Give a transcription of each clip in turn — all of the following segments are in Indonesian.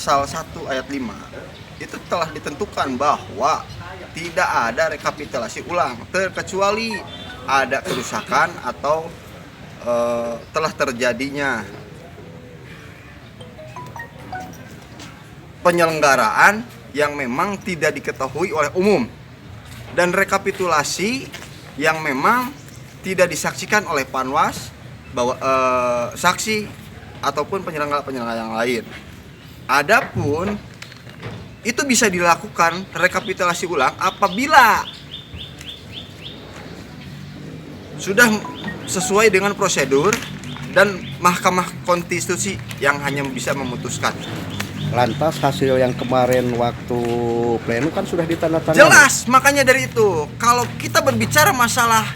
pasal 1 ayat 5 itu telah ditentukan bahwa tidak ada rekapitulasi ulang terkecuali ada kerusakan atau telah terjadinya penyelenggaraan yang memang tidak diketahui oleh umum dan rekapitulasi yang memang tidak disaksikan oleh Panwas bahwa saksi ataupun penyelenggara yang lain. Adapun itu bisa dilakukan rekapitulasi ulang apabila sudah sesuai dengan prosedur dan Mahkamah Konstitusi yang hanya bisa memutuskan. Lantas hasil yang kemarin waktu pleno kan sudah ditandatangani. Jelas, makanya dari itu kalau kita berbicara masalah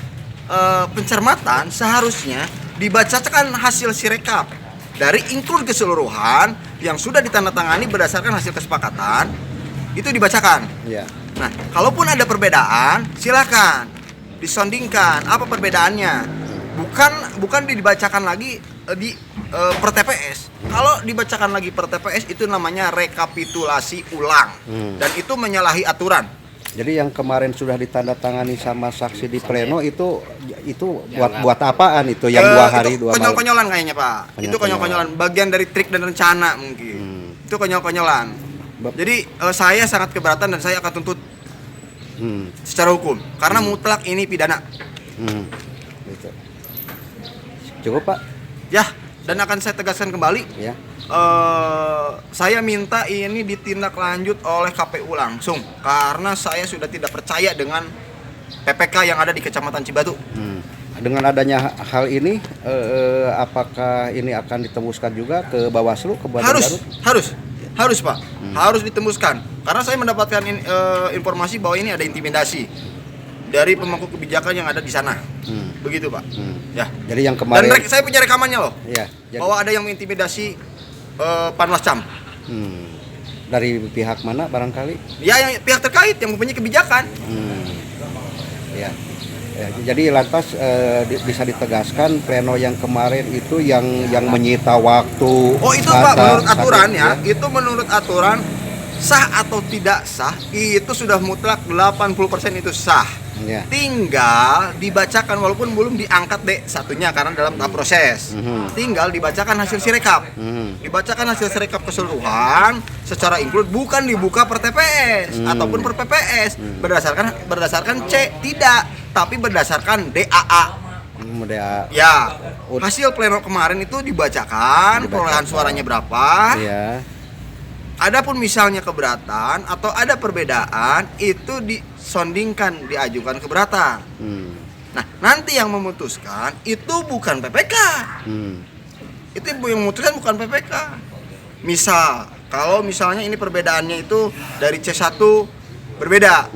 pencermatan seharusnya dibacakan hasil sirekap dari include keseluruhan yang sudah ditandatangani berdasarkan hasil kesepakatan itu dibacakan. Ya. Nah, kalaupun ada perbedaan, silakan disondingkan apa perbedaannya. Bukan dibacakan lagi per TPS. Kalau dibacakan lagi per TPS itu namanya rekapitulasi ulang dan itu menyalahi aturan. Jadi yang kemarin sudah ditandatangani sama saksi di pleno itu buat apaan itu yang 2 hari 2 malam? Konyol-konyolan kayaknya Pak. Itu konyol-konyolan bagian dari trik dan rencana mungkin. Itu konyol-konyolan. Jadi saya sangat keberatan dan saya akan tuntut secara hukum karena mutlak ini pidana. Gitu. Cukup Pak? Ya, dan akan saya tegaskan kembali. Ya. Saya minta ini ditindaklanjut oleh KPU langsung karena saya sudah tidak percaya dengan PPK yang ada di Kecamatan Cibatu. Dengan adanya hal ini, apakah ini akan ditembuskan juga ke Bawaslu, ke Bandar Garut? Harus Pak, harus ditembuskan. Karena saya mendapatkan informasi bahwa ini ada intimidasi dari pemangku kebijakan yang ada di sana. Begitu Pak. Ya. Jadi yang kemarin. Dan saya punya rekamannya loh. Ya. Bahwa ada yang mengintimidasi Panwascam. Dari pihak mana barangkali? Ya, yang pihak terkait yang mempunyai kebijakan. Ya. Jadi lantas bisa ditegaskan pleno yang kemarin itu yang menyita waktu. Oh itu Pak, menurut aturan ya, itu menurut aturan sah atau tidak sah itu sudah mutlak 80% itu sah. Ya. Tinggal dibacakan walaupun belum diangkat D1-nya karena dalam tahap proses. Tinggal dibacakan hasil sirekap. Dibacakan hasil sirekap keseluruhan secara include, bukan dibuka per TPS ataupun per PPS berdasarkan C, tidak, tapi berdasarkan DAA. Ya, hasil pleno kemarin itu dibacakan perolehan suaranya berapa. Ya. Adapun misalnya keberatan atau ada perbedaan itu disondingkan, diajukan keberatan. Nah, nanti yang memutuskan itu bukan PPK. Itu yang memutuskan bukan PPK. Misal, kalau misalnya ini perbedaannya itu dari C1 berbeda.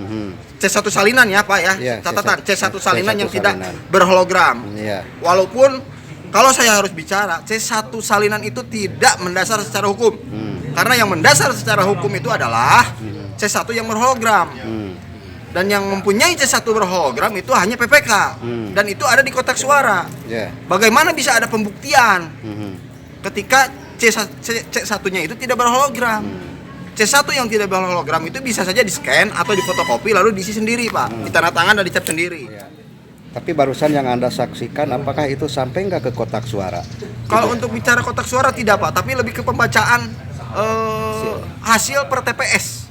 C1 salinan ya Pak ya, catatan C1 salinan yang tidak berhologram. Walaupun kalau saya harus bicara, C1 salinan itu tidak mendasar secara hukum. Karena yang mendasar secara hukum itu adalah C1 yang berhologram. Dan yang mempunyai C1 berhologram itu hanya PPK. Dan itu ada di kotak suara. Bagaimana bisa ada pembuktian ketika C1-nya itu tidak berhologram? C1 yang tidak berhologram itu bisa saja di-scan atau difotokopi lalu diisi sendiri Pak. Ditandatangan dan dicap sendiri. Tapi barusan yang Anda saksikan, apakah itu sampai nggak ke kotak suara? Kalau untuk bicara kotak suara tidak Pak, tapi lebih ke pembacaan hasil per TPS.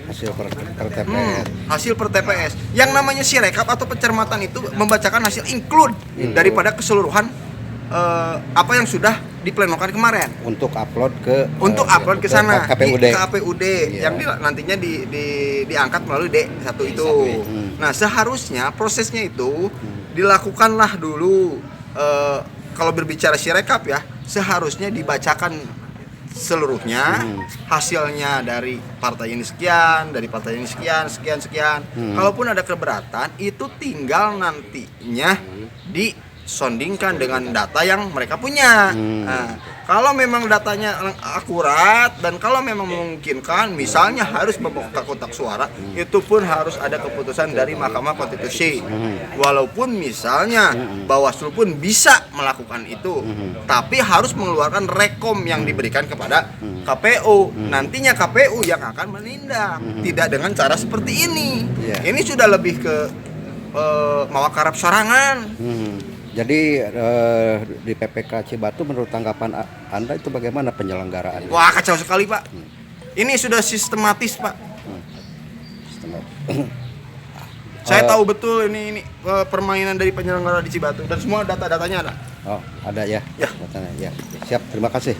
Hasil per TPS. Hasil per TPS. Yang namanya sirekap atau pencermatan itu membacakan hasil include daripada keseluruhan apa yang sudah diplenokan kemarin. Untuk upload ke sana KPUD. Ke KPUD yang nantinya diangkat melalui D1 itu. Nah, seharusnya prosesnya itu dilakukanlah dulu kalau berbicara sirekap ya, seharusnya dibacakan seluruhnya hasilnya dari partai ini sekian, dari partai ini sekian. Kalaupun ada keberatan itu tinggal nantinya disondingkan dengan data yang mereka punya. Nah, Kalau memang datanya akurat dan kalau memang memungkinkan, misalnya harus membuka kotak suara, itu pun harus ada keputusan dari Mahkamah Konstitusi. Walaupun misalnya Bawaslu pun bisa melakukan itu, tapi harus mengeluarkan rekom yang diberikan kepada KPU. Nantinya KPU yang akan menindak, tidak dengan cara seperti ini. Ini sudah lebih ke mawakarap sorangan. Jadi di PPK Cibatu menurut tanggapan Anda itu bagaimana penyelenggaraannya? Wah, kacau sekali, Pak. Ini sudah sistematis, Pak. Saya tahu betul ini permainan dari penyelenggara di Cibatu dan semua data-datanya ada. Oh, ada ya. Ya. Datanya, ya. Siap, terima kasih.